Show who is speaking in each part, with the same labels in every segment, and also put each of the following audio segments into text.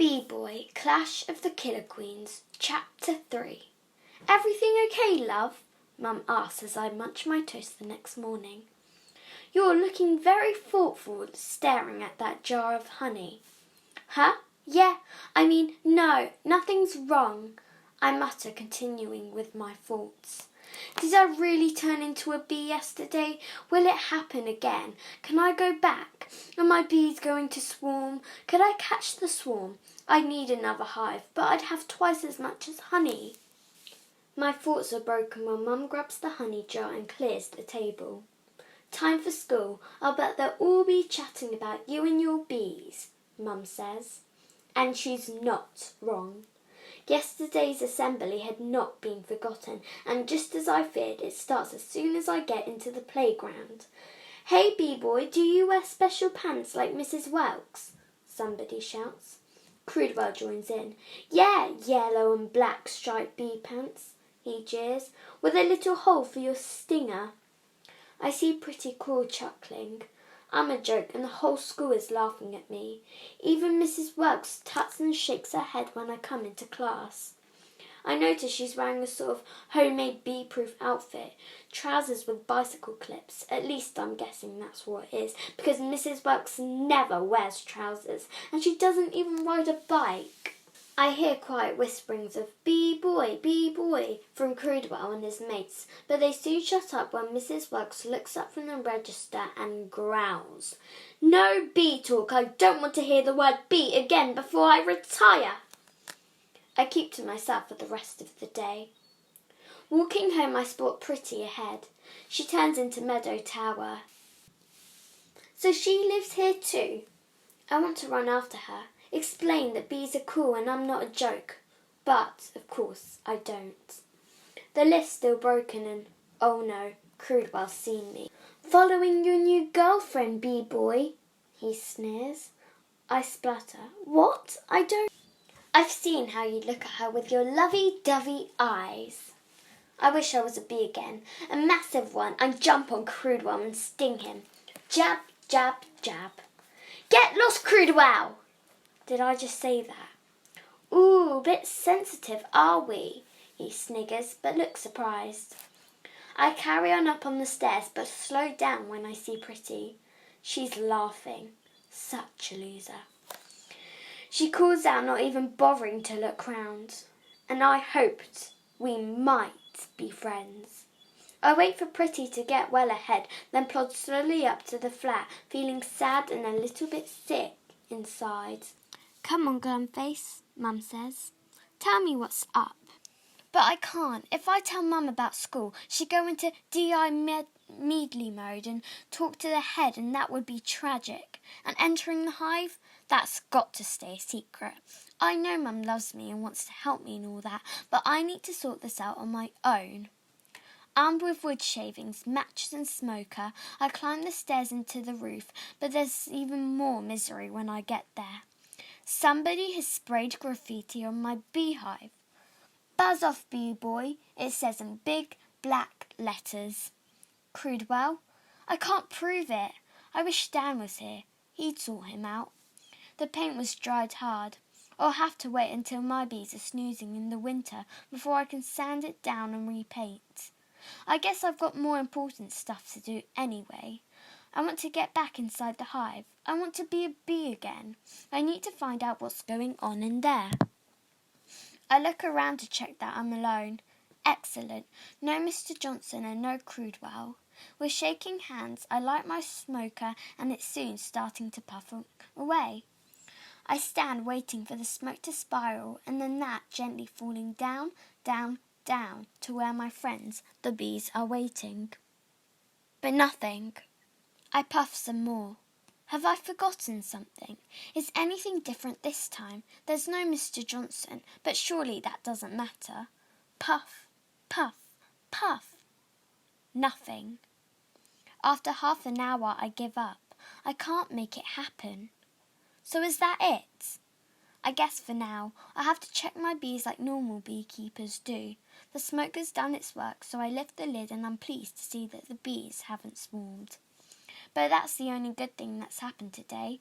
Speaker 1: B-Boy, Clash of the Killer Queens, Chapter 3. Everything okay, love? Mum asks as I munch my toast the next morning. You're looking very thoughtful, staring at that jar of honey. Huh? Yeah, no, nothing's wrong, I mutter, continuing with my thoughts. Did I really turn into a bee yesterday? Will it happen again? Can I go back? Are my bees going to swarm? Could I catch the swarm? I'd need another hive, but I'd have twice as much as honey. My thoughts are broken when Mum grabs the honey jar and clears the table. Time for school. I'll bet they'll all be chatting about you and your bees, Mum says. And she's not wrong. Yesterday's assembly had not been forgotten, and just as I feared, it starts as soon as I get into the playground. Hey, B-Boy, do you wear special pants like Mrs. Welks? Somebody shouts. Crudwell joins in. Yeah, yellow and black striped bee pants, he jeers, with a little hole for your stinger. I see Pretty Cool chuckling. I'm a joke and the whole school is laughing at me. Even Mrs. Welks tuts and shakes her head when I come into class. I notice she's wearing a sort of homemade bee-proof outfit, trousers with bicycle clips. At least I'm guessing that's what it is, because Mrs. Welks never wears trousers, and she doesn't even ride a bike. I hear quiet whisperings of B-Boy, B-Boy from Crudwell and his mates, but they soon shut up when Mrs. Welks looks up from the register and growls. No bee talk, I don't want to hear the word bee again before I retire. I keep to myself for the rest of the day. Walking home, I spot Pretty ahead. She turns into Meadow Tower. So she lives here too. I want to run after her, explain that bees are cool and I'm not a joke. But, of course, I don't. The lift's still broken and, oh no, Crudwell's seen me. Following your new girlfriend, B-Boy, he sneers. I splutter. What? I don't... I've seen how you look at her with your lovey-dovey eyes. I wish I was a bee again, a massive one, and jump on Crudwell and sting him. Jab, jab, jab. Get lost, Crudwell! Did I just say that? Ooh, a bit sensitive, are we? He sniggers, but looks surprised. I carry on up on the stairs, but slow down when I see Pretty. She's laughing. Such a loser. She calls out, not even bothering to look round. And I hoped we might be friends. I wait for Pretty to get well ahead, then plod slowly up to the flat, feeling sad and a little bit sick inside. Come on, Glumface, Mum says. Tell me what's up. But I can't. If I tell Mum about school, she'd go into D.I. Meadley mode and talk to the head, and that would be tragic. And entering the hive? That's got to stay a secret. I know Mum loves me and wants to help me and all that, but I need to sort this out on my own. Armed with wood shavings, matches and smoker, I climb the stairs into the roof, but there's even more misery when I get there. Somebody has sprayed graffiti on my beehive. Buzz off, B-Boy, it says in big black letters. Crudwell? I can't prove it. I wish Stan was here. He'd sort him out. The paint was dried hard. I'll have to wait until my bees are snoozing in the winter before I can sand it down and repaint. I guess I've got more important stuff to do anyway. I want to get back inside the hive. I want to be a bee again. I need to find out what's going on in there. I look around to check that I'm alone. Excellent. No Mr. Johnson and no Crudwell. We're shaking hands. I light my smoker and it's soon starting to puff away. I stand waiting for the smoke to spiral and then that gently falling down, down, down to where my friends, the bees, are waiting. But nothing. I puff some more. Have I forgotten something? Is anything different this time? There's no Mr. Johnson, but surely that doesn't matter. Puff, puff, puff. Nothing. After half an hour, I give up. I can't make it happen. So is that it? I guess for now, I have to check my bees like normal beekeepers do. The smoke has done its work, so I lift the lid and I'm pleased to see that the bees haven't swarmed. But that's the only good thing that's happened today.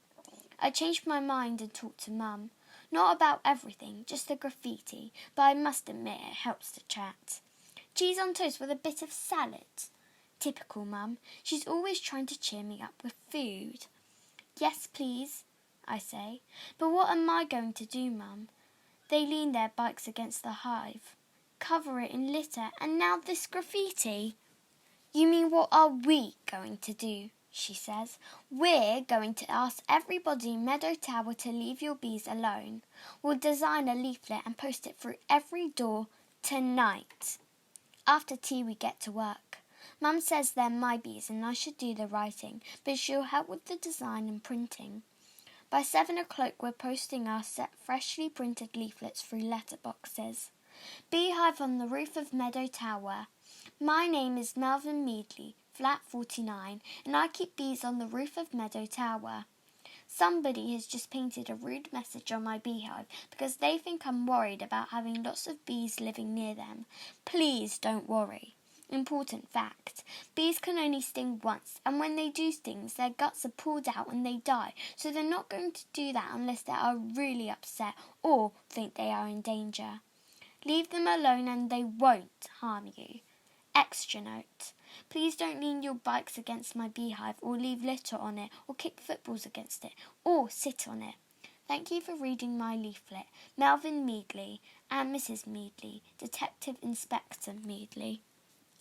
Speaker 1: I changed my mind and talked to Mum. Not about everything, just the graffiti, but I must admit it helps to chat. Cheese on toast with a bit of salad. Typical Mum. She's always trying to cheer me up with food. Yes, please, I say. But what am I going to do, Mum? They lean their bikes against the hive, cover it in litter, and now this graffiti. You mean what are we going to do? She says. We're going to ask everybody in Meadow Tower to leave your bees alone. We'll design a leaflet and post it through every door tonight. After tea we get to work. Mum says they're my bees and I should do the writing, but she'll help with the design and printing. By 7 o'clock we're posting our freshly printed leaflets through letterboxes. Beehive on the roof of Meadow Tower. My name is Melvin Meadley, flat 49, and I keep bees on the roof of Meadow Tower. Somebody has just painted a rude message on my beehive because they think I'm worried about having lots of bees living near them. Please don't worry. Important fact. Bees can only sting once, and when they do stings, their guts are pulled out and they die, so they're not going to do that unless they are really upset or think they are in danger. Leave them alone and they won't harm you. Extra note. Please don't lean your bikes against my beehive or leave litter on it or kick footballs against it or sit on it. Thank you for reading my leaflet. Melvin Meadley and Mrs. Meadley, Detective Inspector Meadley.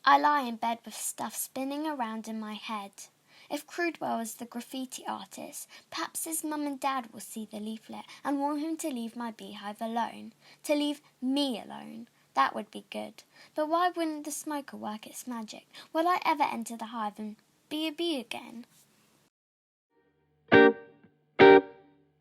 Speaker 1: I lie in bed with stuff spinning around in my head. If Crudwell is the graffiti artist, perhaps his mum and dad will see the leaflet and want him to leave my beehive alone. To leave me alone. That would be good. But why wouldn't the smoker work its magic? Will I ever enter the hive and be a bee again?